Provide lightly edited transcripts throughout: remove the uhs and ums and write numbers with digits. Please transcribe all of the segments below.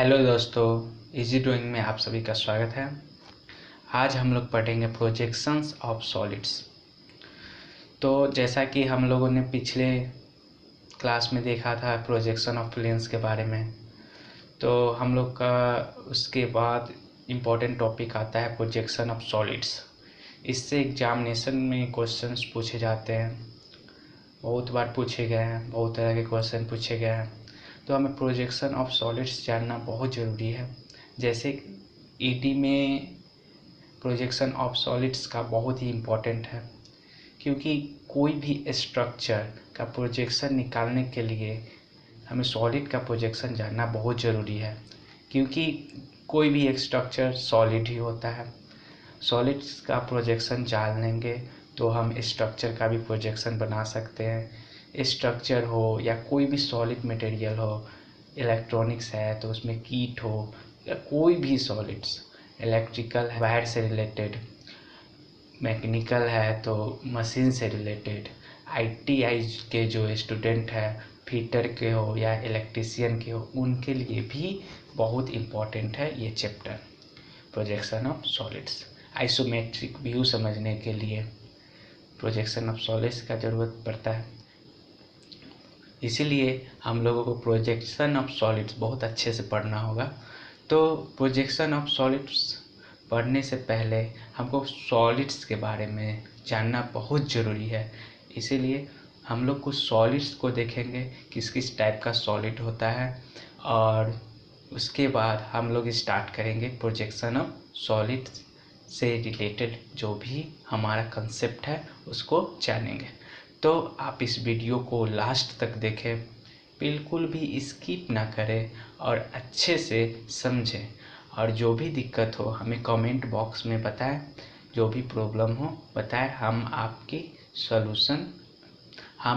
Hello दोस्तों, easy drawing में आप सभी का स्वागत है। आज हम लोग पढ़ेंगे प्रोजेक्शंस ऑफ सॉलिड्स। तो जैसा कि हम लोगों ने पिछले क्लास में देखा था प्रोजेक्शन ऑफ प्लेन्स के बारे में, तो हम लोग का उसके बाद इम्पोर्टेंट टॉपिक आता है प्रोजेक्शन ऑफ सॉलिड्स। इससे एग्जामिनेशन में क्वेश्चंस पूछे जाते हैं, बहुत बार पूछे गए हैं, बहुत तरह के क्वेश्चन पूछे गए हैं। तो हमें प्रोजेक्शन ऑफ सॉलिड्स जानना बहुत ज़रूरी है। जैसे ईडी में प्रोजेक्शन ऑफ सॉलिड्स का बहुत ही इम्पोर्टेंट है, क्योंकि कोई भी स्ट्रक्चर का प्रोजेक्शन निकालने के लिए हमें सॉलिड का प्रोजेक्शन जानना बहुत ज़रूरी है, क्योंकि कोई भी एक स्ट्रक्चर सॉलिड ही होता है। सॉलिड्स का प्रोजेक्शन जान लेंगे तो हम स्ट्रक्चर का भी प्रोजेक्शन बना सकते हैं। स्ट्रक्चर हो या कोई भी सॉलिड मटेरियल हो, इलेक्ट्रॉनिक्स है तो उसमें कीट हो, या कोई भी सॉलिड्स, इलेक्ट्रिकल है वायर से रिलेटेड, मैकेनिकल है तो मशीन से रिलेटेड, आईटीआई के जो स्टूडेंट है, फिटर के हो या इलेक्ट्रीशियन के हो, उनके लिए भी बहुत इम्पॉर्टेंट है ये chapter projection of solids. Isometric view समझने के लिए प्रोजेक्शन ऑफ सॉलिड्स का ज़रूरत पड़ता है, इसीलिए हम लोगों को प्रोजेक्शन ऑफ सॉलिड्स बहुत अच्छे से पढ़ना होगा। तो प्रोजेक्शन ऑफ सॉलिड्स पढ़ने से पहले हमको सॉलिड्स के बारे में जानना बहुत ज़रूरी है। इसीलिए हम लोग कुछ सॉलिड्स को देखेंगे, किस किस टाइप का सॉलिड होता है, और उसके बाद हम लोग स्टार्ट करेंगे प्रोजेक्शन ऑफ सॉलिड्स से रिलेटेड जो भी हमारा कंसेप्ट है उसको जानेंगे। तो आप इस वीडियो को लास्ट तक देखें, बिल्कुल भी स्किप ना करें और अच्छे से समझें। और जो भी दिक्कत हो हमें कमेंट बॉक्स में बताएं, जो भी प्रॉब्लम हो बताएं, हम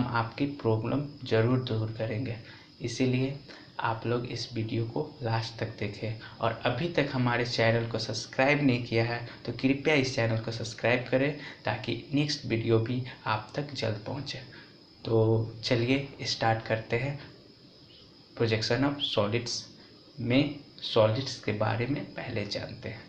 आपकी प्रॉब्लम ज़रूर दूर करेंगे। इसीलिए आप लोग इस वीडियो को लास्ट तक देखें, और अभी तक हमारे चैनल को सब्सक्राइब नहीं किया है तो कृपया इस चैनल को सब्सक्राइब करें, ताकि नेक्स्ट वीडियो भी आप तक जल्द पहुंचे। तो चलिए स्टार्ट करते हैं प्रोजेक्शन ऑफ सॉलिड्स में। सॉलिड्स के बारे में पहले जानते हैं।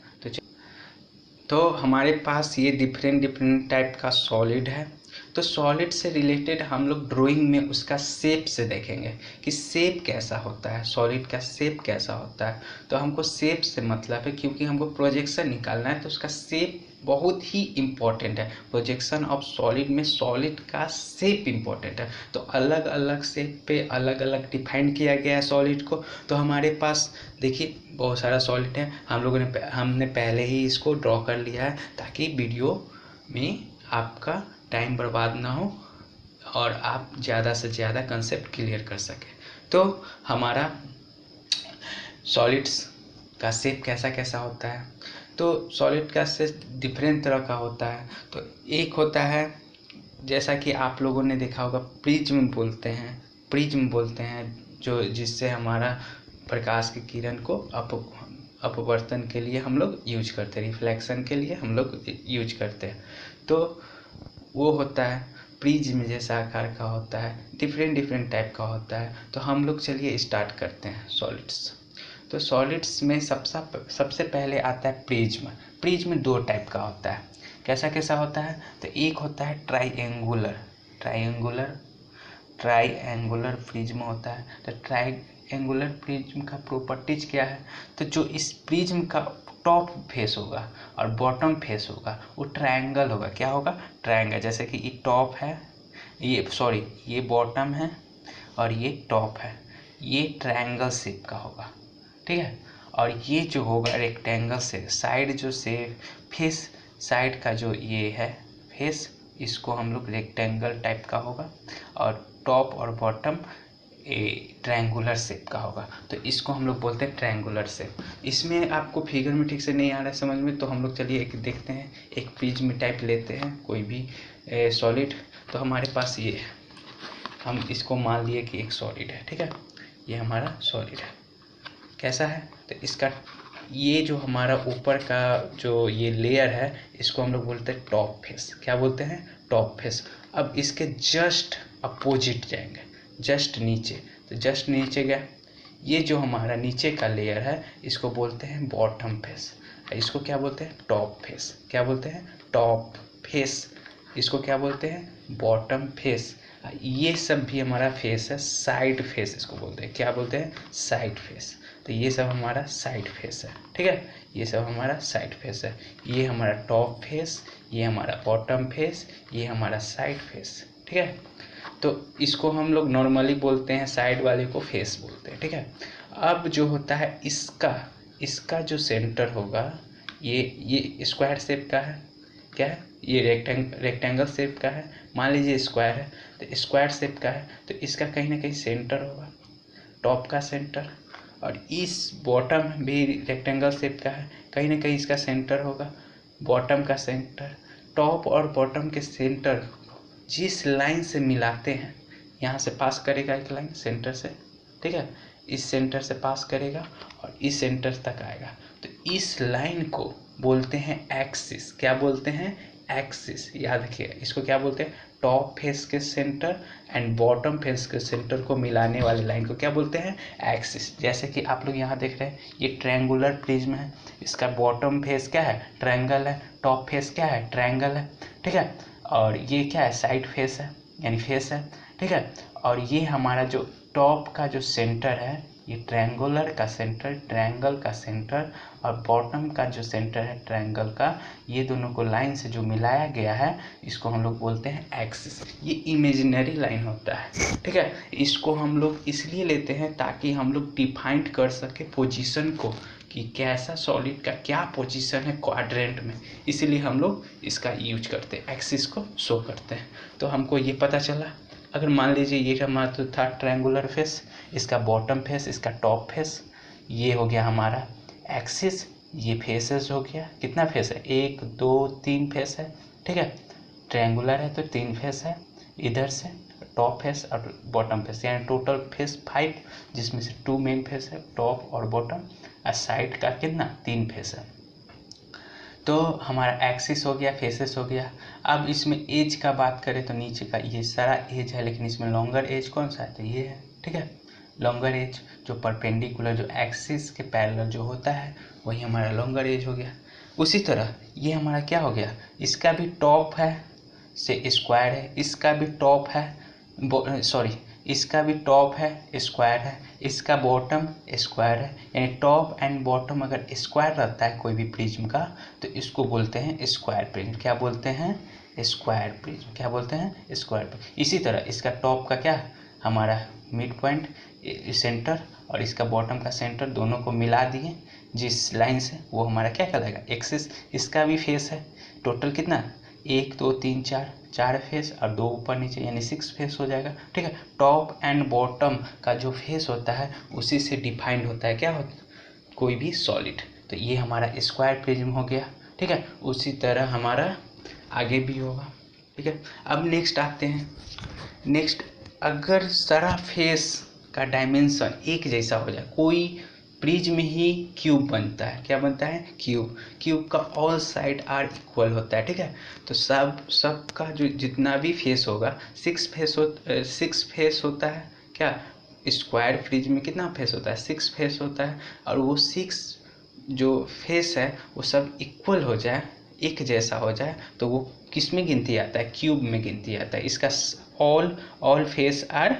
तो हमारे पास ये डिफरेंट टाइप का सॉलिड है। तो सॉलिड से रिलेटेड हम लोग ड्राइंग में उसका शेप से देखेंगे कि शेप कैसा होता है, सॉलिड का शेप कैसा होता है। तो हमको शेप से मतलब है, क्योंकि हमको प्रोजेक्शन निकालना है तो उसका शेप बहुत ही इम्पोर्टेंट है। प्रोजेक्शन ऑफ सॉलिड में सॉलिड का शेप इम्पोर्टेंट है। तो अलग अलग शेप पे अलग अलग डिफाइन किया गया है सॉलिड को। तो हमारे पास देखिए बहुत सारा सॉलिड है, हमने पहले ही इसको ड्रॉ कर लिया है, ताकि वीडियो में आपका टाइम बर्बाद ना हो और आप ज़्यादा से ज़्यादा कंसेप्ट क्लियर कर सकें। तो हमारा सॉलिड्स का शेप कैसा कैसा होता है। तो सॉलिड का शेप डिफरेंट तरह का होता है। तो एक होता है, जैसा कि आप लोगों ने देखा होगा, प्रिज्म बोलते हैं जो जिससे हमारा प्रकाश की किरण को अपवर्तन के लिए हम लोग यूज करते हैं, रिफ्लेक्शन के लिए हम लोग यूज करते हैं। तो वो होता है प्रिज्म जैसा आकार का होता है, डिफरेंट टाइप का होता है। तो हम लोग चलिए स्टार्ट करते हैं सॉलिड्स। तो सॉलिड्स में सबसे पहले आता है प्रिज्म। प्रिज्म दो टाइप का होता है। कैसा कैसा होता है, तो एक होता है ट्राइएंगुलर प्रिज्म होता है। तो ट्राइएंगुलर प्रिज्म का प्रॉपर्टीज क्या है, तो जो इस प्रिज्म का टॉप फेस होगा और बॉटम फेस होगा वो ट्रायंगल होगा। क्या होगा, ट्रायंगल। जैसे कि ये टॉप है, ये बॉटम है और ये टॉप है, ये ट्रायंगल शेप का होगा, ठीक है। और ये जो होगा रेक्टेंगल से साइड, जो से फेस साइड का जो ये है फेस, इसको हम लोग रेक्टेंगल टाइप का होगा, और टॉप और बॉटम ट्रायंगुलर शेप का होगा। तो इसको हम लोग बोलते हैं ट्रायंगुलर शेप। इसमें आपको फिगर में ठीक से नहीं आ रहा है समझ में, तो हम लोग चलिए एक देखते हैं, एक प्रिज्म टाइप लेते हैं कोई भी सॉलिड। तो हमारे पास ये है, हम इसको मान लिए कि एक सॉलिड है, ठीक है। ये हमारा सॉलिड है, कैसा है, तो इसका ये जो हमारा ऊपर का जो ये लेयर है, इसको हम लोग बोलते हैं टॉप फेस। क्या बोलते हैं, टॉप फेस। अब इसके जस्ट अपोजिट जाएंगे, जस्ट नीचे। तो जस्ट नीचे गया, ये जो हमारा नीचे का लेयर है इसको बोलते हैं बॉटम फेस, इसको क्या बोलते हैं टॉप फेस। क्या बोलते हैं टॉप फेस, इसको क्या बोलते हैं बॉटम फेस। ये सब भी हमारा फेस है, साइड फेस इसको बोलते हैं। क्या बोलते हैं साइड फेस। तो ये सब हमारा साइड फेस है, ठीक है, ये सब हमारा साइड फेस है। ये हमारा टॉप फेस, ये हमारा बॉटम फेस, ये हमारा साइड फेस, ठीक है। तो इसको हम लोग नॉर्मली बोलते हैं, साइड वाले को फेस बोलते हैं, ठीक है। अब जो होता है इसका जो सेंटर होगा ये स्क्वायर शेप का है, क्या है ये रेक्टेंगल शेप का है। मान लीजिए स्क्वायर है तो स्क्वायर शेप का है, तो इसका कहीं ना कहीं सेंटर होगा, टॉप का सेंटर। और इस बॉटम भी रेक्टेंगल शेप का है, कहीं ना कहीं इसका सेंटर होगा, बॉटम का सेंटर। टॉप और बॉटम के सेंटर जिस लाइन से मिलाते हैं, यहाँ से पास करेगा एक लाइन सेंटर से, ठीक है, इस सेंटर से पास करेगा और इस सेंटर तक आएगा, तो इस लाइन को बोलते हैं एक्सिस। क्या बोलते हैं एक्सिस, याद रखिएगा इसको क्या बोलते हैं टॉप फेस के सेंटर एंड बॉटम फेस के सेंटर को मिलाने वाले लाइन को क्या बोलते हैं एक्सिस। जैसे कि आप लोग यहाँ देख रहे हैं ये ट्रायंगुलर प्रिज्म है, इसका बॉटम फेस क्या है ट्रायंगल है, टॉप फेस क्या है ट्रायंगल है, ठीक है, और ये क्या है साइड फेस है यानी फेस है, ठीक है। और ये हमारा जो टॉप का जो सेंटर है ये ट्रायंगुलर का सेंटर, ट्रायंगल का सेंटर, और बॉटम का जो सेंटर है ट्रायंगल का, ये दोनों को लाइन से जो मिलाया गया है इसको हम लोग बोलते हैं एक्सिस। ये इमेजिनरी लाइन होता है, ठीक है। इसको हम लोग इसलिए लेते हैं ताकि हम लोग डिफाइंड कर सके पोजीशन को कि कैसा सॉलिड का क्या पोजीशन है क्वाड्रेंट में, इसीलिए हम लोग इसका यूज करते हैं, एक्सिस को शो करते हैं। तो हमको ये पता चला, अगर मान लीजिए ये हमारा तो था ट्रायंगुलर फेस, इसका बॉटम फेस, इसका टॉप फेस, ये हो गया हमारा एक्सिस, ये फेसेस हो गया, कितना फेस है 1 2 3 फेस है, ठीक है। ट्रायंगुलर है तो 3 फेस है, इधर से टॉप फेस और बॉटम फेस, यानी टोटल फेस 5, जिसमें से 2 मेन फेस है टॉप और बॉटम, और साइड का कितना 3 फेस है। तो हमारा एक्सिस हो गया, फेसेस हो गया। अब इसमें एज का बात करें तो नीचे का ये सारा एज है, लेकिन इसमें लॉन्गर एज कौन सा है तो ये है, ठीक है। लॉन्गर एज जो परपेंडिकुलर जो एक्सिस के पैरेलल जो होता है वही हमारा लॉन्गर एज हो गया। उसी तरह ये हमारा क्या हो गया, इसका भी टॉप है से स्क्वायर है, इसका भी टॉप है सॉरी इसका भी टॉप है स्क्वायर है, इसका बॉटम स्क्वायर है, यानी टॉप एंड बॉटम अगर स्क्वायर रहता है कोई भी प्रिज्म का तो इसको बोलते हैं स्क्वायर प्रिज्म। क्या बोलते हैं स्क्वायर प्रिज्म, क्या बोलते हैं स्क्वायर प्रिज्म। इसी तरह इसका टॉप का क्या हमारा मिड पॉइंट सेंटर और इसका बॉटम का सेंटर दोनों को मिला दिए जिस लाइन से, वो हमारा क्या कहलाएगा एक्सिस। इसका भी फेस है, टोटल कितना 1 2 3 4 फेस और 2 ऊपर नीचे यानी 6 फेस हो जाएगा, ठीक है। टॉप एंड बॉटम का जो फेस होता है उसी से डिफाइंड होता है क्या होता कोई भी सॉलिड। तो ये हमारा स्क्वायर प्रिज्म हो गया, ठीक है। उसी तरह हमारा आगे भी होगा, ठीक है। अब नेक्स्ट आते हैं, नेक्स्ट अगर सारा फेस का डायमेंशन एक जैसा हो जाए, कोई प्रिज्म ही क्यूब बनता है, क्या बनता है क्यूब, क्यूब का ऑल साइड आर इक्वल होता है, ठीक है। तो सबका जो जितना भी फेस होगा 6 फेस होता है, क्या स्क्वायर प्रिज्म में कितना फेस होता है 6 फेस होता है, और वो 6 जो फेस है वो सब इक्वल हो जाए, एक जैसा हो जाए, तो वो किस में गिनती आता है क्यूब में गिनती आता है। इसका ऑल फेस आर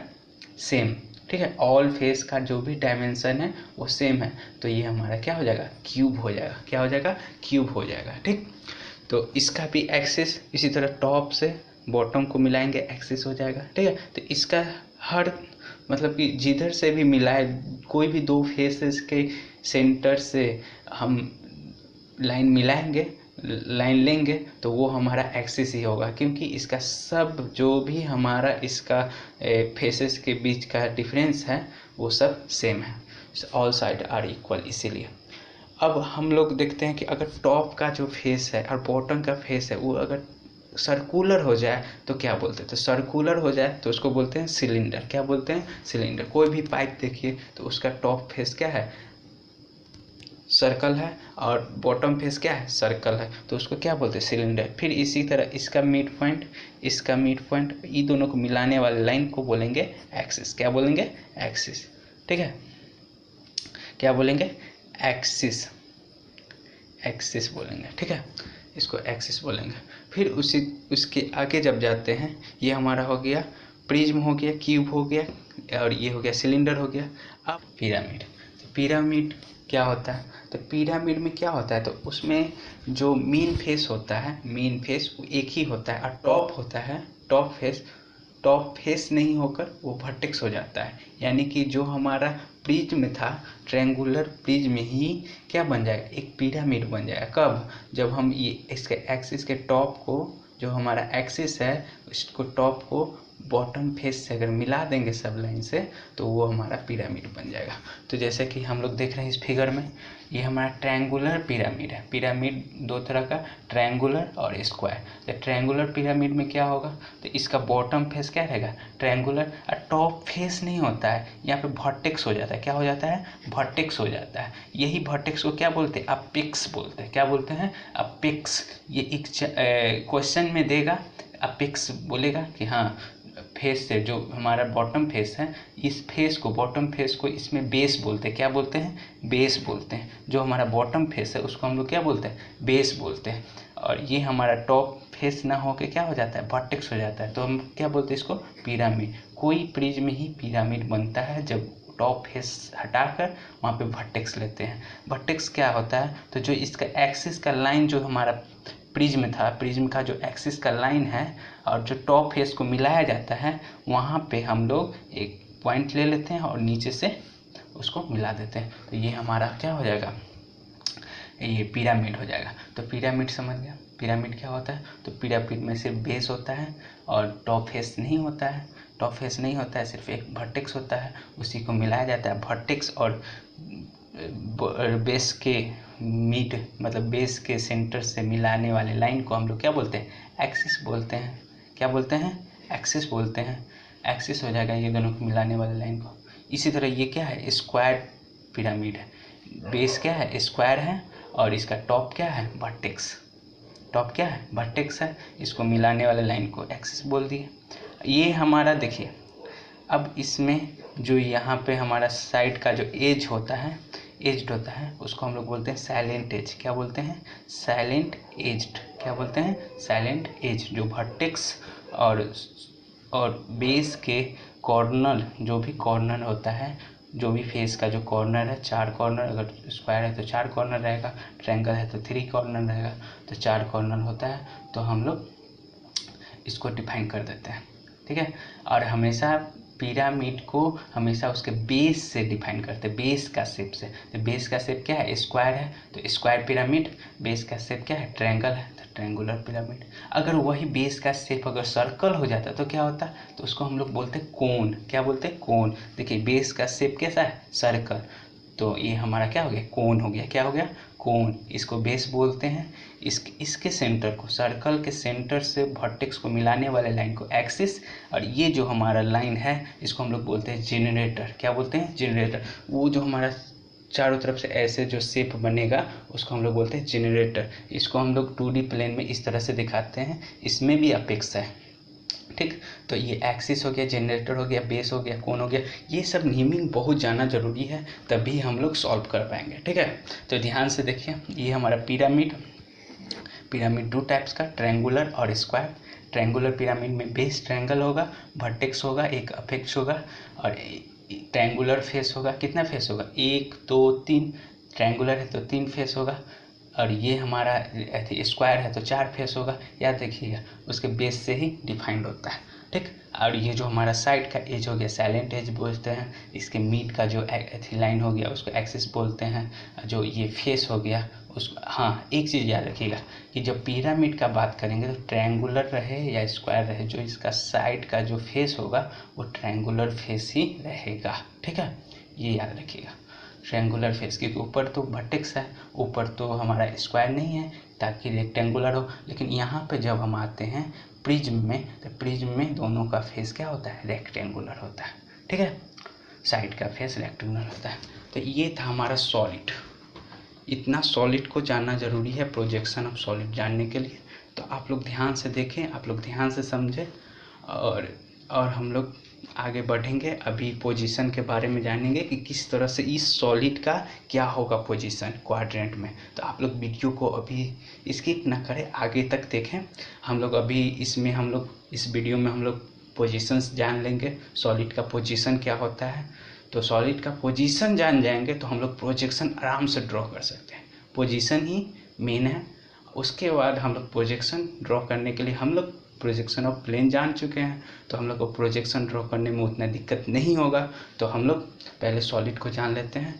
सेम, ठीक है, ऑल फेस का जो भी डायमेंशन है वो सेम है, तो ये हमारा क्या हो जाएगा क्यूब हो जाएगा, क्या हो जाएगा क्यूब हो जाएगा, ठीक। तो इसका भी एक्सिस इसी तरह टॉप से बॉटम को मिलाएंगे एक्सिस हो जाएगा, ठीक है। तो इसका हर मतलब कि जिधर से भी मिलाए कोई भी 2 फेसेस के सेंटर से हम लाइन मिलाएंगे, लाइन लेंगे तो वो हमारा एक्सिस ही होगा, क्योंकि इसका सब जो भी हमारा इसका फेसेस के बीच का डिफरेंस है वो सब सेम है, ऑल साइड आर इक्वल, इसीलिए। अब हम लोग देखते हैं कि अगर टॉप का जो फेस है और बॉटम का फेस है वो अगर सर्कुलर हो जाए तो क्या बोलते हैं, तो सर्कुलर हो जाए तो उसको बोलते हैं सिलेंडर। क्या बोलते हैं सिलेंडर। कोई भी पाइप देखिए तो उसका टॉप फेस क्या है सर्कल है और बॉटम फेस क्या है सर्कल है, तो उसको क्या बोलते हैं सिलेंडर। फिर इसी तरह इसका मिड पॉइंट, इसका मिड पॉइंट, ये दोनों को मिलाने वाले लाइन को बोलेंगे एक्सिस। क्या बोलेंगे एक्सिस, ठीक है। क्या बोलेंगे, एक्सिस, एक्सिस बोलेंगे, ठीक है, इसको एक्सिस बोलेंगे। फिर उसके आगे जब जाते हैं, ये हमारा हो गया प्रिज्म, हो गया क्यूब, हो गया, और ये हो गया सिलेंडर हो गया। अब पिरामिड, तो पिरामिड क्या होता है, तो पिरामिड में क्या होता है, तो उसमें जो मेन फेस होता है, मेन फेस वो एक ही होता है, और टॉप होता है, टॉप फेस, टॉप फेस नहीं होकर वो वर्टेक्स हो जाता है। यानी कि जो हमारा प्रिज्म था, ट्रायंगुलर प्रिज्म ही क्या बन जाएगा, एक पिरामिड बन जाएगा। कब, जब हम ये इसके एक्सिस के टॉप को, जो हमारा एक्सिस है उसको टॉप को बॉटम फेस से अगर मिला देंगे सब लाइन से, तो वो हमारा पिरामिड बन जाएगा। तो जैसे कि हम लोग देख रहे हैं इस फिगर में, ये हमारा ट्रायंगुलर पिरामिड है। पिरामिड दो तरह का, ट्रायंगुलर और स्क्वायर। तो ट्रायंगुलर पिरामिड में क्या होगा, तो इसका बॉटम फेस क्या रहेगा, ट्रायंगुलर, और टॉप फेस नहीं होता है, यहाँ पे वर्टेक्स हो जाता है। क्या हो जाता है, वर्टेक्स हो जाता है। यही वर्टेक्स को क्या बोलते हैं, अपेक्स बोलते हैं। क्या बोलते हैं, अपेक्स। ये एक क्वेश्चन में देगा, अपेक्स बोलेगा कि हाँ फेस से, जो हमारा बॉटम फेस है, इस फेस को, बॉटम फेस को इसमें बेस बोलते हैं। क्या बोलते हैं, बेस बोलते हैं। जो हमारा बॉटम फेस है उसको हम लोग क्या बोलते हैं, बेस बोलते हैं। और ये हमारा टॉप फेस ना होके क्या हो जाता है, वर्टेक्स हो जाता है, तो हम क्या बोलते हैं इसको, पिरामिड। कोई प्रिज्म ही पिरामिड बनता है जब टॉप फेस हटाकर वहाँ पे वर्टेक्स लेते हैं। वर्टेक्स क्या होता है, तो जो इसका एक्सिस का लाइन, जो हमारा प्रिज्म था, प्रिज्म का जो एक्सिस का लाइन है और जो टॉप फेस को मिलाया जाता है, वहाँ पे हम लोग एक पॉइंट ले लेते हैं और नीचे से उसको मिला देते हैं, तो ये हमारा क्या हो जाएगा, ये पिरामिड हो जाएगा। तो पिरामिड समझ गया, पिरामिड क्या होता है, तो पिरामिड में सिर्फ बेस होता है और टॉप फेस नहीं होता है। टॉप फेस नहीं होता है, सिर्फ एक वर्टेक्स होता है, उसी को मिलाया जाता है। वर्टेक्स और बेस के मिड, मतलब बेस के सेंटर से मिलाने वाले लाइन को हम लोग क्या बोलते हैं, एक्सिस बोलते हैं। क्या बोलते हैं, एक्सिस बोलते हैं। एक्सिस हो जाएगा ये दोनों को मिलाने वाले लाइन को। इसी तरह ये क्या है, स्क्वायर पिरामिड है। बेस क्या है, स्क्वायर है, और इसका टॉप क्या है, वर्टेक्स। टॉप क्या है, वर्टेक्स है, इसको मिलाने वाले लाइन को एक्सिस बोल दिए। ये हमारा देखिए, अब इसमें जो यहाँ पे हमारा साइड का जो एज होता है, एज्ड होता है, उसको हम लोग बोलते हैं साइलेंट एज। क्या बोलते हैं, साइलेंट एज्ड। क्या बोलते हैं, साइलेंट एज। जो वर्टेक्स और बेस के कॉर्नर, जो भी कॉर्नर होता है, जो भी फेस का जो कॉर्नर है, 4 कॉर्नर, अगर स्क्वायर है तो 4 कॉर्नर रहेगा, ट्रायंगल है तो 3 कॉर्नर रहेगा, तो 4 कॉर्नर होता है, तो हम लोग इसको डिफाइन कर देते हैं, ठीक है। और हमेशा पिरामिड को हमेशा उसके बेस से डिफाइन करते हैं, बेस का शेप से। तो बेस का शेप क्या है, स्क्वायर है, तो स्क्वायर पिरामिड। बेस का शेप क्या है, ट्रायंगल है, तो ट्रायंगुलर पिरामिड। अगर वही बेस का शेप अगर सर्कल हो जाता तो क्या होता, तो उसको हम लोग बोलते हैं कोन। क्या बोलते हैं, कोन। देखिए बेस का शेप कैसा है, सर्कल, तो ये हमारा क्या हो गया, कोन हो गया। क्या हो गया, कोन। इसको बेस बोलते हैं। इसके सेंटर को, सर्कल के सेंटर से वर्टेक्स को मिलाने वाले लाइन को एक्सिस, और ये जो हमारा लाइन है इसको हम लोग बोलते हैं जनरेटर। क्या बोलते हैं, जनरेटर। वो जो हमारा चारों तरफ से ऐसे जो शेप बनेगा उसको हम लोग बोलते हैं जनरेटर। इसको हम लोग 2D प्लेन में इस तरह से दिखाते हैं, इसमें भी अपेक्स है, ठीक। तो ये एक्सिस हो गया, जनरेटर हो गया, बेस हो गया, कोन हो गया। ये सब नेमिंग बहुत जाना जरूरी है, तभी हम लोग सॉल्व कर पाएंगे, ठीक है। तो ध्यान से देखिए, ये हमारा पिरामिड, पिरामिड 2 टाइप्स का, ट्रायंगुलर और स्क्वायर। ट्रायंगुलर पिरामिड में बेस ट्रायंगल होगा, वर्टेक्स होगा, एक अपेक्स होगा, और ट्रायंगुलर फेस होगा। कितना फेस होगा, 1 2 3। ट्रायंगुलर है तो 3 फेस होगा, और ये हमारा स्क्वायर है तो 4 फेस होगा। याद रखिएगा, उसके बेस से ही डिफाइंड होता है, ठीक। और ये जो हमारा साइड का एज हो गया, साइलेंट एज बोलते हैं। इसके मिड का जो लाइन हो गया उसको एक्सिस बोलते हैं। जो ये फेस हो गया उसको, हाँ एक चीज़ याद रखिएगा कि जब पिरामिड का बात करेंगे तो ट्रायंगुलर रहे या स्क्वायर रहे, जो इसका साइड का जो फेस होगा वो ट्रायंगुलर फेस ही रहेगा, ठीक है। ये याद रखिएगा, ट्रायंगुलर फेस, क्योंकि ऊपर तो वर्टेक्स है, ऊपर तो हमारा स्क्वायर नहीं है ताकि रेक्टेंगुलर हो। लेकिन यहाँ पे जब हम आते हैं प्रिज्म में, तो प्रिज्म में दोनों का फेस क्या होता है, रेक्टेंगुलर होता है, ठीक है। साइड का फेस रेक्टेंगुलर होता है। तो ये था हमारा सॉलिड। इतना सॉलिड को जानना ज़रूरी है प्रोजेक्शन ऑफ सॉलिड जानने के लिए। तो आप लोग ध्यान से देखें, आप लोग ध्यान से समझें, और हम लोग आगे बढ़ेंगे। अभी पोजीशन के बारे में जानेंगे कि किस तरह से इस सॉलिड का क्या होगा पोजीशन क्वाड्रेंट में। तो आप लोग वीडियो को अभी स्किप ना करें, आगे तक देखें। हम लोग अभी इस वीडियो में हम लोग पोजीशंस जान लेंगे, सॉलिड का पोजीशन क्या होता है। तो सॉलिड का पोजीशन जान जाएंगे तो हम लोग प्रोजेक्शन आराम से ड्रॉ कर सकते हैं। पोजीशन ही मेन है। उसके बाद हम लोग प्रोजेक्शन ड्रॉ करने के लिए हम लोग प्रोजेक्शन ऑफ प्लेन जान चुके हैं, तो हम लोग को प्रोजेक्शन ड्रॉ करने में उतना दिक्कत नहीं होगा। तो हम लोग पहले सॉलिड को जान लेते हैं।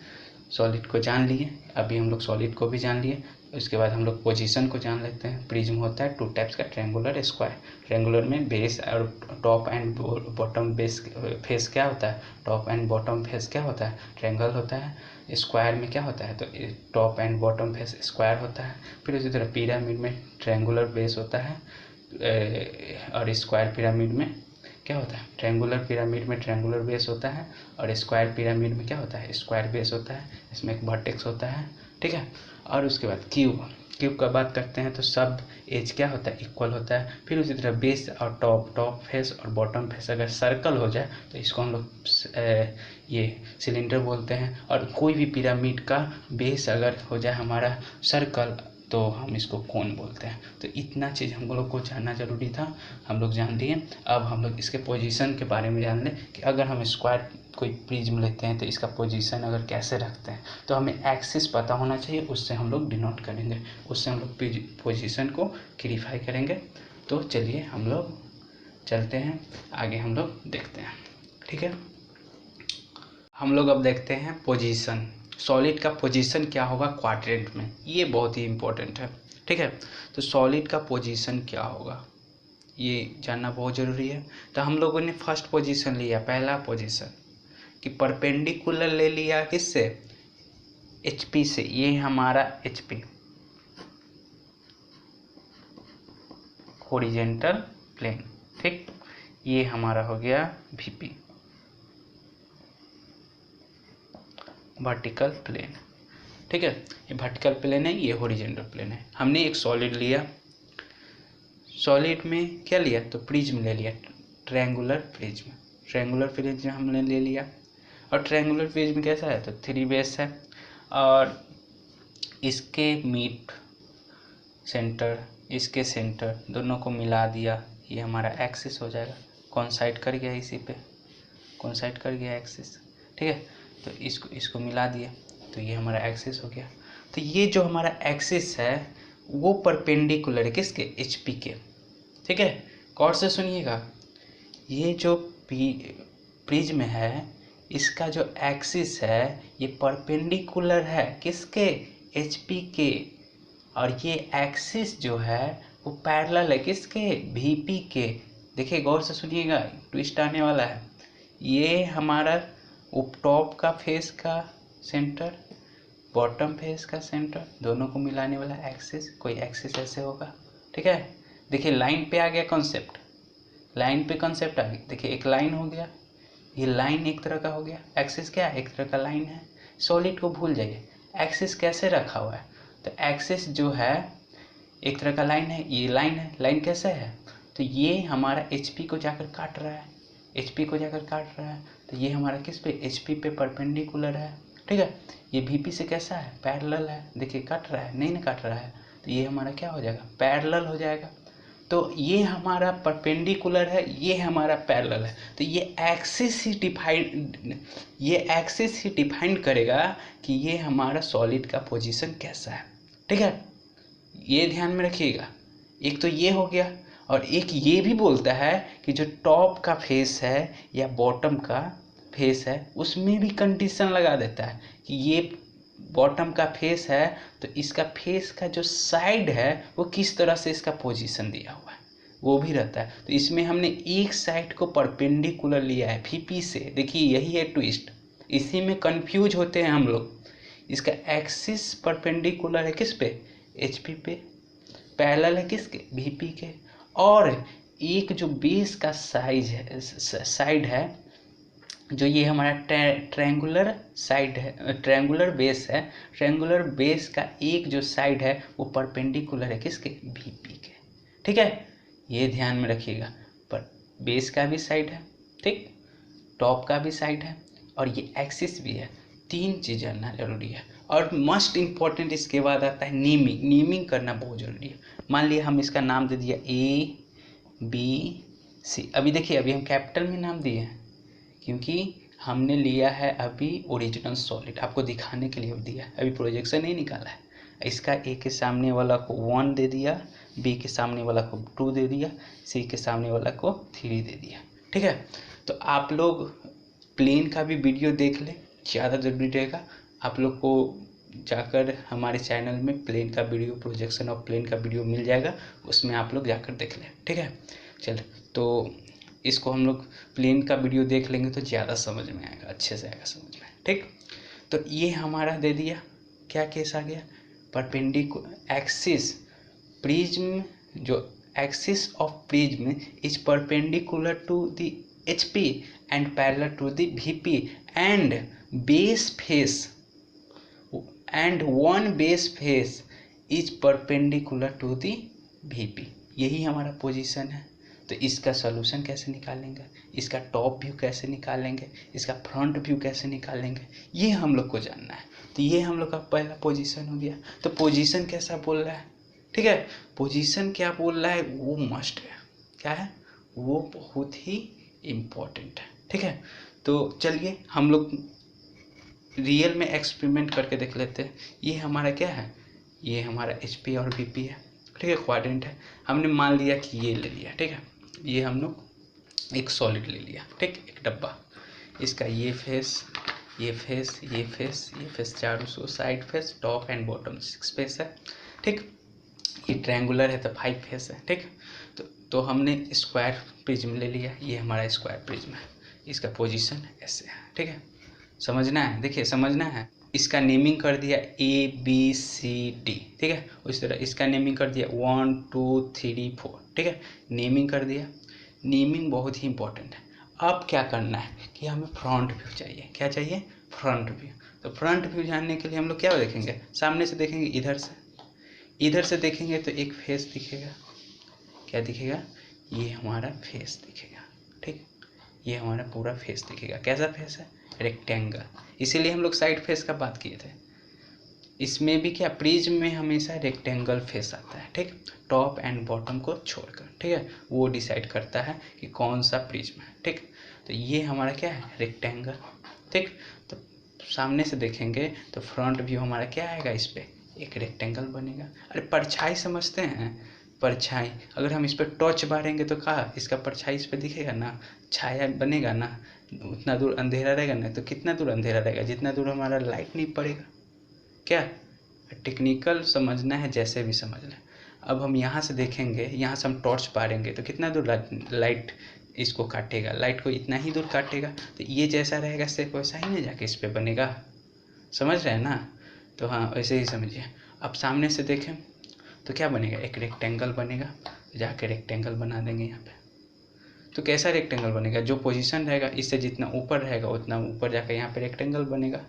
सॉलिड को जान लिए, अभी हम लोग सॉलिड को भी जान लिए। उसके बाद हम लोग पोजीशन को जान लेते हैं। प्रिज्म होता है 2 टाइप्स का, ट्रायंगुलर, स्क्वायर। ट्रायंगुलर में बेस और top and bottom base face क्या होता है, टॉप एंड बॉटम फेस क्या होता है, ट्रायंगल होता है। स्क्वायर में क्या होता है, तो top and bottom face square होता है। फिर उसी तरह पिरामिड में ट्रायंगुलर बेस होता है और स्क्वायर पिरामिड में क्या होता है, ट्रायंगुलर पिरामिड में ट्रायंगुलर बेस होता है और स्क्वायर पिरामिड में क्या होता है, स्क्वायर बेस होता है। इसमें एक वर्टेक्स होता है, ठीक है। और उसके बाद क्यूब का बात करते हैं तो सब एज क्या होता है, इक्वल होता है। फिर उसी तरह बेस और टॉप फेस और बॉटम फेस अगर सर्कल हो जाए तो इसको हम लोग ये सिलेंडर बोलते हैं। और कोई भी पिरामिड का बेस अगर हो जाए हमारा सर्कल तो हम इसको कोन बोलते हैं। तो इतना चीज़ हम लोग को जानना जरूरी था, हम लोग जान लिए। अब हम लोग इसके पोजीशन के बारे में जान लें कि अगर हम स्क्वायर कोई प्रिज्म लेते हैं तो इसका पोजीशन अगर कैसे रखते हैं, तो हमें एक्सिस पता होना चाहिए, उससे हम लोग डिनोट करेंगे, उससे हम लोग पोजीशन को क्लियरिफाई करेंगे। तो चलिए हम लोग चलते हैं आगे, हम लोग देखते हैं, ठीक है। हम लोग अब देखते हैं पोजीशन, सॉलिड का पोजीशन क्या होगा क्वाड्रेंट में, ये बहुत ही इम्पोर्टेंट है, ठीक है। तो सॉलिड का पोजीशन क्या होगा ये जानना बहुत ज़रूरी है। तो हम लोगों ने फर्स्ट पोजीशन लिया, पहला पोजीशन कि परपेंडिकुलर ले लिया किससे, HP से। ये हमारा HP हॉरिजॉन्टल प्लेन, ठीक। ये हमारा हो गया VP वर्टिकल प्लेन, ठीक है। ये वर्टिकल प्लेन है, ये हॉरिजॉन्टल प्लेन है। हमने एक सॉलिड लिया, सॉलिड में क्या लिया, तो प्रिज्म ले लिया, ट्रायंगुलर प्रिज्म हमने ले लिया। और ट्रायंगुलर प्रिज्म कैसा है, तो 3 बेस है और इसके मिड सेंटर, इसके सेंटर दोनों को मिला दिया, ये हमारा एक्सिस हो जाएगा। कोइंसाइड कर गया, इसी पे कोइंसाइड कर गया एक्सिस, ठीक है। तो इसको मिला दिया तो ये हमारा एक्सिस हो गया। तो ये जो हमारा एक्सिस है वो परपेंडिकुलर है किसके, HP के, ठीक है। गौर से सुनिएगा, ये जो प्रिज्म है इसका जो एक्सिस है ये परपेंडिकुलर है किसके, HP के। और ये एक्सिस जो है वो पैरेलल है किसके, VP के। देखिए गौर से सुनिएगा, ट्विस्ट आने वाला है। ये हमारा टॉप का फेस का सेंटर, बॉटम फेस का सेंटर, दोनों को मिलाने वाला एक्सिस, कोई एक्सिस ऐसे होगा, ठीक है। देखिए लाइन पे आ गया कॉन्सेप्ट, लाइन पे कॉन्सेप्ट आ गया। देखिए एक लाइन हो गया, ये लाइन एक तरह का हो गया, एक्सिस क्या है, एक तरह का लाइन है। सॉलिड को भूल जाइए, एक्सिस कैसे रखा हुआ है, तो एक्सिस जो है एक तरह का लाइन है, ये लाइन है। लाइन कैसे है, तो ये हमारा HP को जाकर काट रहा है, HP को जाकर काट रहा है। तो ये हमारा किस पे, HP पे परपेंडिकुलर है, ठीक है। ये VP से कैसा है, पैरेलल है। देखिए काट रहा है, नहीं ना काट रहा है, तो ये हमारा क्या हो जाएगा, पैरेलल हो जाएगा। तो ये हमारा परपेंडिकुलर है, ये हमारा पैरेलल है। तो ये एक्सिस ही डिफाइन करेगा कि ये हमारा सॉलिड का पोजीशन कैसा है, ठीक है। ये ध्यान में रखिएगा। एक तो ये हो गया, और एक ये भी बोलता है कि जो टॉप का फेस है या बॉटम का फेस है उसमें भी कंडीशन लगा देता है कि ये बॉटम का फेस है तो इसका फेस का जो साइड है वो किस तरह से इसका पोजीशन दिया हुआ है वो भी रहता है। तो इसमें हमने एक साइड को परपेंडिकुलर लिया है VP से। देखिए यही है ट्विस्ट, इसी में कंफ्यूज होते हैं हम लोग। इसका एक्सिस परपेंडिकुलर है किस पे, HP पे, पैरेलल है किसके, VP के। और एक जो बेस का साइड है जो ये हमारा ट्रायंगुलर साइड है, ट्रायंगुलर बेस है, ट्रायंगुलर बेस का एक जो साइड है वो परपेंडिकुलर है किसके, VP के, ठीक है। ये ध्यान में रखिएगा, पर बेस का भी साइड है, ठीक। टॉप का भी साइड है और ये एक्सिस भी है। 3 चीज़ जानना जरूरी है। और मोस्ट इम्पॉर्टेंट इसके बाद आता है नेमिंग। नेमिंग करना बहुत ज़रूरी है। मान लिया हम इसका नाम दे दिया ABC। अभी देखिए, अभी हम कैपिटल में नाम दिए हैं क्योंकि हमने लिया है अभी ओरिजिनल सॉलिड, आपको दिखाने के लिए दिया है, अभी प्रोजेक्शन नहीं निकाला है। इसका ए के सामने वाला को 1 दे दिया, बी के सामने वाला को 2 दे दिया, सी के सामने वाला को 3 दे दिया। ठीक है, तो आप लोग प्लेन का भी वीडियो देख लें, ज़्यादा जरूरी रहेगा। आप लोग को जाकर हमारे चैनल में प्लेन का वीडियो, प्रोजेक्शन ऑफ प्लेन का वीडियो मिल जाएगा, उसमें आप लोग जाकर देख लें। ठीक है, चल तो इसको हम लोग प्लेन का वीडियो देख लेंगे तो ज़्यादा समझ में आएगा, अच्छे से आएगा समझ में। ठीक, तो ये हमारा दे दिया, क्या केस आ गया, परपेंडिकुलर एक्सिस प्रिज्म, जो axis of prism is perpendicular to the HP and parallel to the VP and base face and one base face is perpendicular to the VP। यही हमारा पोजीशन है। तो इसका सॉल्यूशन कैसे निकालेंगे, इसका टॉप व्यू कैसे निकालेंगे, इसका फ्रंट व्यू कैसे निकालेंगे, ये हम लोग को जानना है। तो ये हम लोग का पहला पोजीशन हो गया। तो पोजीशन कैसा बोल रहा है, ठीक है, पोजीशन क्या बोल रहा है वो मस्ट है, क्या है वो बहुत ही इम्पोर्टेंट है। ठीक है, तो चलिए हम लोग रियल में एक्सपेरिमेंट करके देख लेते हैं। ये हमारा क्या है, ये हमारा HP और VP है। ठीक है, क्वाड्रेंट है। हमने मान लिया कि ये ले लिया। ठीक है, ये हम लोग एक सॉलिड ले लिया। ठीक, एक डब्बा, इसका ये फेस, ये फेस, ये फेस, ये फेस, चारों so side face, top and bottom 6 face है। ठीक, ये ट्रायंगुलर है तो 5 फेस है। ठीक, तो हमने स्क्वायर प्रिज्म ले लिया, ये हमारा स्क्वायर प्रिज्म है, इसका पोजीशन ऐसे है। ठीक है, समझना है, देखिए समझना है। इसका नेमिंग कर दिया ABCD। ठीक है, उस तरह इसका नेमिंग कर दिया 1 2 3 4। ठीक है, नेमिंग कर दिया। नेमिंग बहुत ही इंपॉर्टेंट है। अब क्या करना है कि हमें फ्रंट व्यू चाहिए। क्या चाहिए, फ्रंट व्यू। तो फ्रंट व्यू जानने के लिए हम लोग क्या देखेंगे, सामने से देखेंगे, इधर से देखेंगे तो एक फेस दिखेगा। क्या दिखेगा, ये हमारा फेस दिखेगा। ठीक, ये हमारा पूरा फेस दिखेगा। कैसा फेस है, रेक्टेंगल। इसीलिए हम लोग साइड फेस का बात किए थे। इसमें भी क्या, प्रिज्म में हमेशा रेक्टेंगल फेस आता है। ठीक, टॉप एंड बॉटम को छोड़कर। ठीक है, वो डिसाइड करता है कि कौन सा प्रिज्म है। ठीक, तो ये हमारा क्या है, रेक्टेंगल। ठीक, तो सामने से देखेंगे तो फ्रंट व्यू हमारा क्या आएगा, इस पर एक रेक्टेंगल बनेगा। अरे परछाई समझते हैं, परछाई अगर हम इस पर टॉर्च मारेंगे तो कहा इसका परछाई इस पर दिखेगा ना, छाया बनेगा ना, उतना दूर अंधेरा रहेगा ना। तो कितना दूर अंधेरा रहेगा, जितना दूर हमारा लाइट नहीं पड़ेगा। क्या, टेक्निकल समझना है, जैसे भी समझ लें। अब हम यहाँ से देखेंगे, यहाँ से हम टॉर्च मारेंगे तो कितना दूर लाइट इसको काटेगा, लाइट को इतना ही दूर काटेगा। तो ये जैसा रहेगा सिर्फ वैसा ही नहीं जाके इस पर बनेगा, समझ रहे हैं ना। तो हाँ, वैसे ही समझिए। अब सामने से देखें तो क्या बनेगा, एक रेक्टेंगल बनेगा। तो जाके रेक्टेंगल बना देंगे यहाँ पे। तो कैसा रेक्टेंगल बनेगा, जो पोजीशन रहेगा इससे जितना ऊपर रहेगा उतना ऊपर जाकर यहाँ पे रेक्टेंगल बनेगा।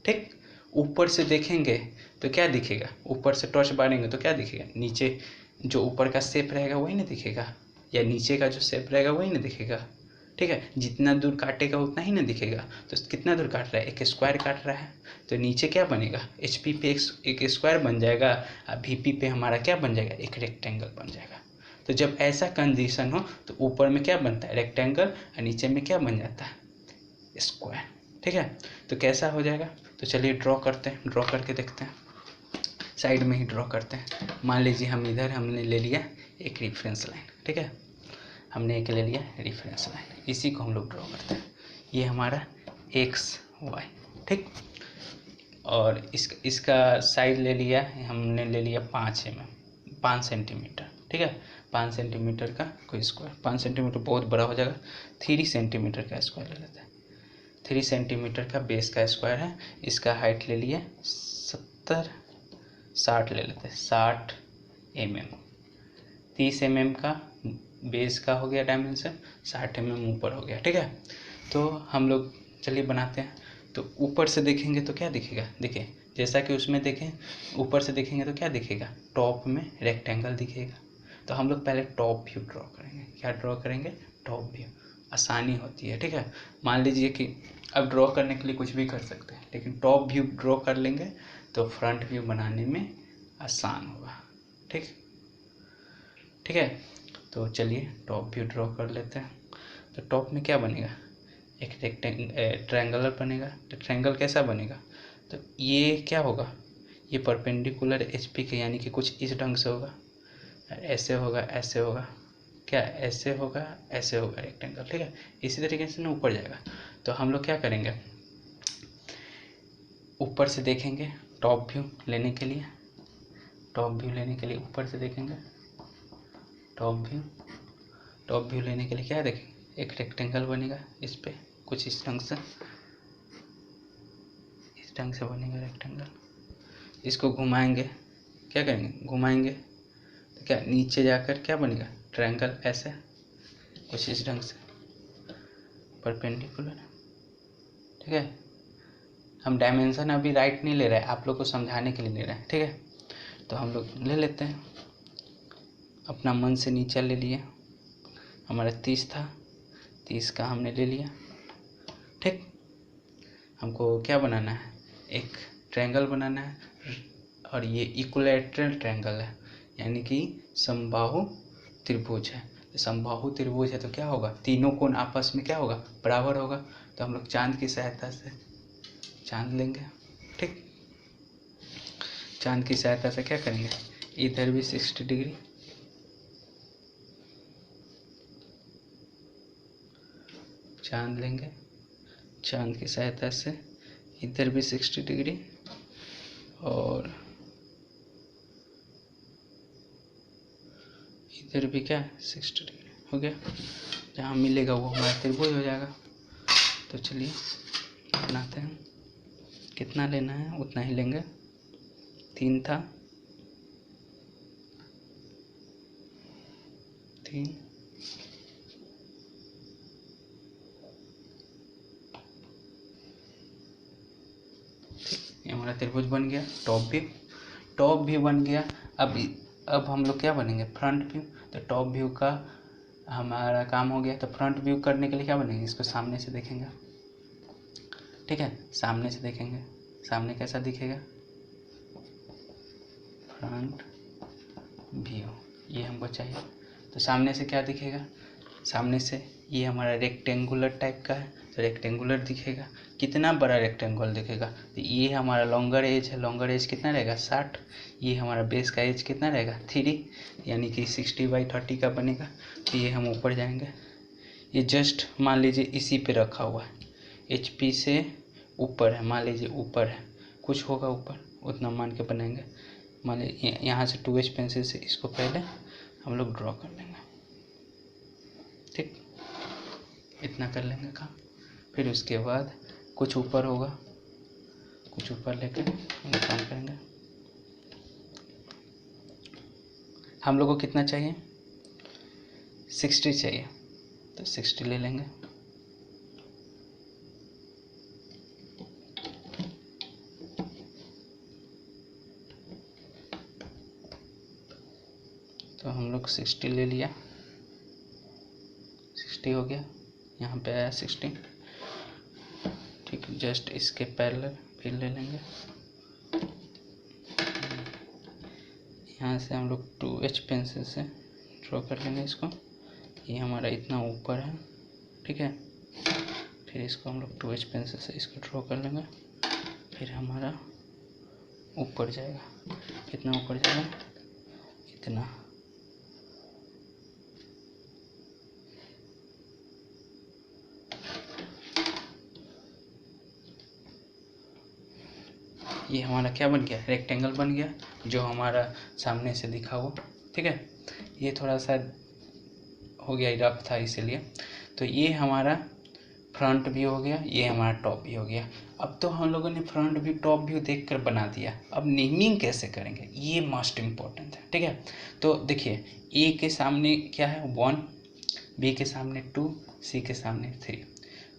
ठीक, ऊपर से देखेंगे तो क्या दिखेगा, ऊपर से टॉर्च मारेंगे तो क्या दिखेगा, नीचे जो ऊपर का शेप रहेगा वही ना दिखेगा, या नीचे का जो शेप रहेगा वही ना दिखेगा। ठीक है, जितना दूर काटेगा उतना ही ना दिखेगा। तो कितना दूर काट रहा है, एक स्क्वायर काट रहा है। तो नीचे क्या बनेगा, HP पे एक स्क्वायर बन जाएगा, और VP पे हमारा क्या बन जाएगा, एक रेक्टेंगल बन जाएगा। तो जब ऐसा कंडीशन हो तो ऊपर में क्या बनता है, रेक्टेंगल, और नीचे में क्या बन जाता है, स्क्वायर। ठीक है, तो कैसा हो जाएगा, तो चलिए ड्रॉ करते हैं, ड्रॉ करके देखते हैं, साइड में ही ड्रॉ करते हैं। मान लीजिए हम इधर हमने ले लिया एक रेफरेंस लाइन। ठीक है, हमने एक ले लिया रेफरेंस लाइन, इसी को हम लोग ड्रॉ करते हैं। ये हमारा XY। ठीक, और इसका साइड ले लिया हमने, ले लिया 5 सेंटीमीटर। ठीक है, 5 सेंटीमीटर का कोई स्क्वायर, 5 सेंटीमीटर बहुत बड़ा हो जाएगा, 3 सेंटीमीटर का स्क्वायर ले लेते हैं। 3 सेंटीमीटर का बेस का स्क्वायर है। इसका हाइट ले लिया 60 ले लेते हैं, 60 mm। 30 mm का बेस का हो गया डायमेंशन, 60 mm ऊपर हो गया। ठीक है, तो हम लोग चलिए बनाते हैं। तो ऊपर से देखेंगे तो क्या दिखेगा, देखिए जैसा कि उसमें देखें, ऊपर से देखेंगे तो क्या दिखेगा, टॉप में रेक्टेंगल दिखेगा। तो हम लोग पहले टॉप व्यू ड्रॉ करेंगे। क्या ड्रॉ करेंगे, टॉप व्यू। आसानी होती है। ठीक है, मान लीजिए कि अब ड्रॉ करने के लिए कुछ भी कर सकते हैं, लेकिन टॉप व्यू ड्रॉ कर लेंगे तो फ्रंट व्यू बनाने में आसान होगा। ठीक है, तो चलिए टॉप व्यू ड्रॉ कर लेते हैं। तो टॉप में क्या बनेगा, एक ट्रायंगुलर बनेगा। तो ट्रायंगल कैसा बनेगा, तो ये क्या होगा, ये परपेंडिकुलर HP के, यानी कि कुछ इस ढंग से होगा, ऐसे होगा, ऐसे होगा, क्या ऐसे होगा, ऐसे होगा रेक्टेंगल। ठीक है, इसी तरीके से ना ऊपर जाएगा। तो हम लोग क्या करेंगे, ऊपर से देखेंगे टॉप व्यू लेने के लिए, ऊपर से देखेंगे टॉप व्यू लेने के लिए क्या देखेंगे, एक रेक्टेंगल बनेगा इस पे, कुछ इस ढंग से बनेगा रेक्टेंगल। इसको घुमाएंगे, क्या करेंगे, घुमाएंगे तो क्या नीचे जाकर क्या बनेगा, ट्रायंगल, ऐसे कुछ इस ढंग से परपेंडिकुलर। ठीक है, हम डायमेंशन अभी राइट नहीं ले रहे हैं, आप लोग को समझाने के लिए ले रहे हैं। ठीक है, तो हम लोग ले लेते हैं, अपना मन से नीचे ले लिए, हमारा 30 था, 30 का हमने ले लिया। ठीक, हमको क्या बनाना है, एक ट्रायंगल बनाना है, और ये इक्विलैटरल ट्रायंगल है, यानी कि समबाहु त्रिभुज है। समबाहु त्रिभुज है तो क्या होगा, तीनों कोण आपस में क्या होगा, बराबर होगा। तो हम लोग चांद की सहायता से चांद लेंगे। ठीक, चांद की सहायता से क्या करेंगे, इधर भी 60 डिग्री, चांद लेंगे, चांद की सहायता से इधर भी 60 डिग्री, और इधर भी क्या 60 डिग्री हो गया। जहाँ मिलेगा वो हमारा त्रिभुज हो जाएगा। तो चलिए बनाते हैं, कितना लेना है उतना ही लेंगे, 3 था, 3, ये हमारा त्रिभुज बन गया। टॉप व्यू बन गया। अब हम लोग क्या बनेंगे, फ्रंट व्यू। तो टॉप व्यू का हमारा काम हो गया। तो फ्रंट व्यू करने के लिए क्या बनेंगे, इसको सामने से देखेंगे। ठीक है, सामने से देखेंगे, सामने कैसा दिखेगा, फ्रंट व्यू, ये हमको चाहिए। तो सामने से क्या दिखेगा, सामने से ये हमारा रेक्टेंगुलर टाइप का है, तो रेक्टेंगुलर दिखेगा। कितना बड़ा रेक्टेंगल दिखेगा, तो ये हमारा लॉन्गर एज है, लॉन्गर एज कितना रहेगा 60, ये हमारा बेस का एज कितना रहेगा 3, यानी कि 60/30 का बनेगा। तो ये हम ऊपर जाएंगे, ये जस्ट मान लीजिए इसी पे रखा हुआ है, HP से ऊपर है, मान लीजिए ऊपर है, कुछ होगा ऊपर, उतना मान के बनाएंगे। मान लीजिए यहाँ से 2H पेंसिल से इसको पहले हम लोग ड्रॉ कर लेंगे। ठीक, इतना कर लेंगे काम। फिर उसके बाद कुछ ऊपर होगा, कुछ ऊपर लेके हम काम करेंगे। हम लोग को कितना चाहिए, 60 चाहिए, तो 60 ले लेंगे। तो हम लोग 60 ले लिया, 60 हो गया, यहाँ पे आया 60। ठीक, जस्ट इसके पैरेलल फिर ले लेंगे, यहाँ से हम लोग 2H पेंसिल से ड्रॉ कर लेंगे इसको। ये हमारा इतना ऊपर है, ठीक है। फिर इसको हम लोग 2H पेंसिल से इसको ड्रॉ कर लेंगे, फिर हमारा ऊपर जाएगा। कितना ऊपर जाएगा, इतना। ये हमारा क्या बन गया, रेक्टेंगल बन गया, जो हमारा सामने से दिखा हुआ। ठीक है, ये थोड़ा सा हो गया, रफ था इसलिए। तो ये हमारा फ्रंट व्यू हो गया, ये हमारा टॉप व्यू हो गया। अब तो हम लोगों ने फ्रंट व्यू टॉप व्यू देखकर बना दिया। अब नेमिंग कैसे करेंगे, ये मोस्ट इम्पोर्टेंट है। ठीक है, तो देखिए ए के सामने क्या है 1, बी के सामने 2, सी के सामने 3,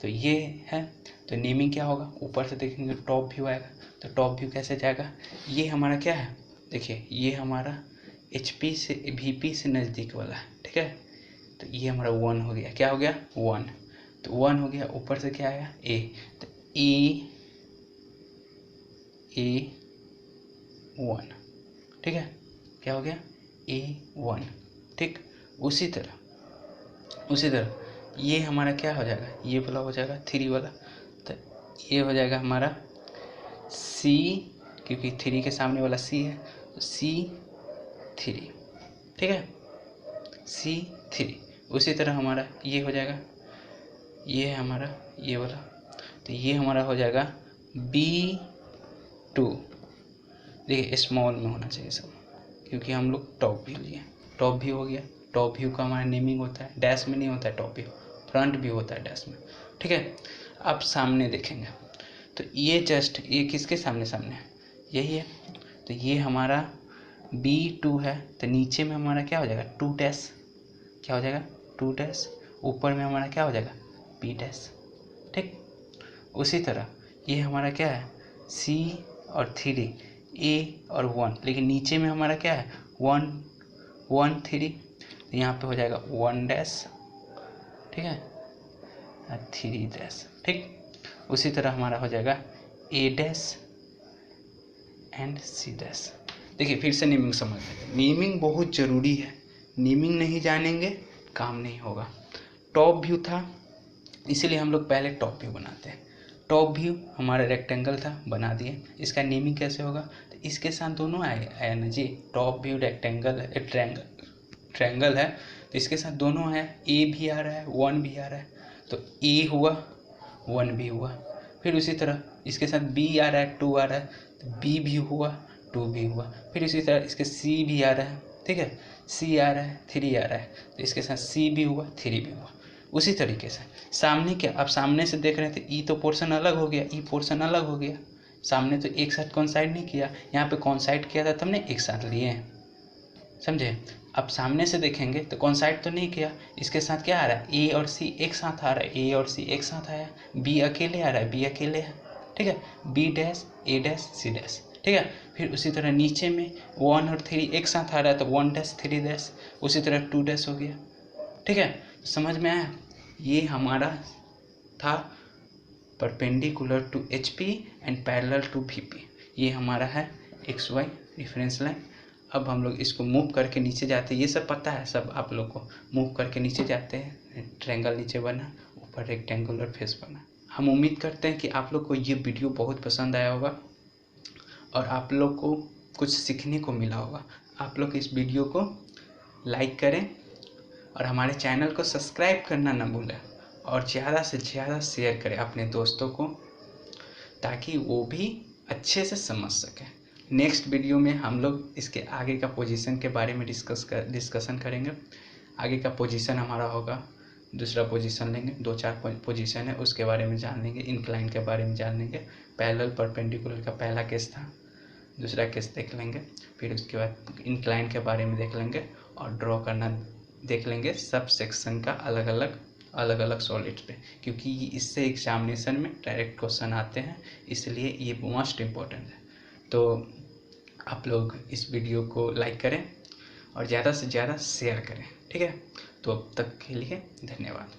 तो ये है। तो नेमिंग क्या होगा, ऊपर से देखेंगे टॉप व्यू आएगा, तो टॉप व्यू कैसे जाएगा, ये हमारा क्या है, देखिए ये हमारा HP से VP से नज़दीक वाला है। ठीक है, तो ये हमारा 1 हो गया, क्या हो गया 1। तो 1 हो गया, ऊपर से क्या आया ए, तो ए 1, ठीक है, क्या हो गया A1, ठीक। उसी तरह ये हमारा क्या हो जाएगा, ये वाला हो जाएगा 3 वाला, तो ये हो जाएगा हमारा C, क्योंकि 3 के सामने वाला C है, तो C3, ठीक है, C3। उसी तरह हमारा ये हो जाएगा, ये है हमारा ये वाला, तो ये हमारा हो जाएगा B2। देखिए स्मॉल में होना चाहिए सब, क्योंकि हम लोग टॉप व्यू लिए, टॉप व्यू हो गया। टॉप व्यू का हमारा नेमिंग होता है, डैश में नहीं होता है, टॉप व्यू फ्रंट व्यू होता है डैश में, ठीक है। अब सामने देखेंगे तो ये जस्ट ये किसके सामने है, यही है, तो ये हमारा B2 है, तो नीचे में हमारा क्या हो जाएगा 2 डैश, क्या हो जाएगा 2 डैश, ऊपर में हमारा क्या हो जाएगा B डैश, ठीक। उसी तरह ये हमारा क्या है C और 3, A और 1, लेकिन नीचे में हमारा क्या है 1 1 3, तो यहाँ पे हो जाएगा 1 डैश, ठीक है, 3 डैश, ठीक। उसी तरह हमारा हो जाएगा A dash and C dash. देखिए फिर से नेमिंग समझ लेते, नेमिंग बहुत ज़रूरी है, नेमिंग नहीं जानेंगे काम नहीं होगा। टॉप व्यू था, इसीलिए हम लोग पहले टॉप व्यू बनाते हैं। टॉप व्यू हमारा रेक्टेंगल था, बना दिए, इसका नेमिंग कैसे होगा, तो इसके साथ दोनों आया ना जी, टॉप व्यू रेक्टेंगल है, ट्रैंगल है, तो इसके साथ दोनों है, ए भी आ रहा है 1 भी आ रहा है, तो ए हुआ 1 भी हुआ। फिर उसी तरह इसके साथ बी आ रहा है 2 आ रहा है, तो बी भी हुआ 2 भी हुआ। फिर इसी तरह इसके सी भी आ रहा है, ठीक है, सी आ रहा है 3 आ रहा है, तो इसके साथ सी भी हुआ 3 भी हुआ। उसी तरीके से सामने क्या, अब सामने से देख रहे थे ई तो पोर्शन अलग हो गया, ई पोर्शन अलग हो गया, सामने तो एक साथ कॉन्साइड नहीं किया, यहाँ पे कॉन्साइड किया था तब ने एक साथ लिए हैं, समझे। अब सामने से देखेंगे तो कॉन्साइड तो नहीं किया, इसके साथ क्या आ रहा है ए और सी एक साथ आ रहा है, ए और सी एक साथ आया, बी अकेले आ रहा है, बी अकेले है, ठीक है, बी डैश ए डैश सी डैश, ठीक है। फिर उसी तरह नीचे में 1 और 3 एक साथ आ रहा है, तो 1 डैश 3 डैश, उसी तरह 2 डैश हो गया, ठीक है। समझ में आया, ये हमारा था perpendicular to HP and parallel to VP, ये हमारा है XY रेफरेंस लाइन। अब हम लोग इसको मूव करके नीचे जाते हैं, ये सब पता है सब आप लोग को, मूव करके नीचे जाते हैं, ट्रायंगल नीचे बना, ऊपर रेक्टेंगुलर फेस बना। हम उम्मीद करते हैं कि आप लोग को ये वीडियो बहुत पसंद आया होगा और आप लोग को कुछ सीखने को मिला होगा। आप लोग इस वीडियो को लाइक करें और हमारे चैनल को सब्सक्राइब करना ना भूलें, और ज़्यादा से ज़्यादा शेयर करें अपने दोस्तों को, ताकि वो भी अच्छे से समझ सकें। नेक्स्ट वीडियो में हम लोग इसके आगे का पोजीशन के बारे में डिस्कशन करेंगे। आगे का पोजीशन हमारा होगा, दूसरा पोजीशन लेंगे, 2-4 पोजीशन है उसके बारे में जान लेंगे, इंक्लाइन के बारे में जान लेंगे, पैरेलल परपेंडिकुलर का पहला केस था, दूसरा केस देख लेंगे, फिर उसके बाद इंक्लाइन के बारे में देख लेंगे और ड्रॉ करना देख लेंगे, सब सेक्शन का अलग अलग सॉलिड पे, क्योंकि इससे एग्जामिनेशन में डायरेक्ट क्वेश्चन आते हैं, इसलिए ये मोस्ट इम्पोर्टेंट है। तो आप लोग इस वीडियो को लाइक करें और ज़्यादा से ज़्यादा शेयर करें, ठीक है। तो अब तक के लिए धन्यवाद।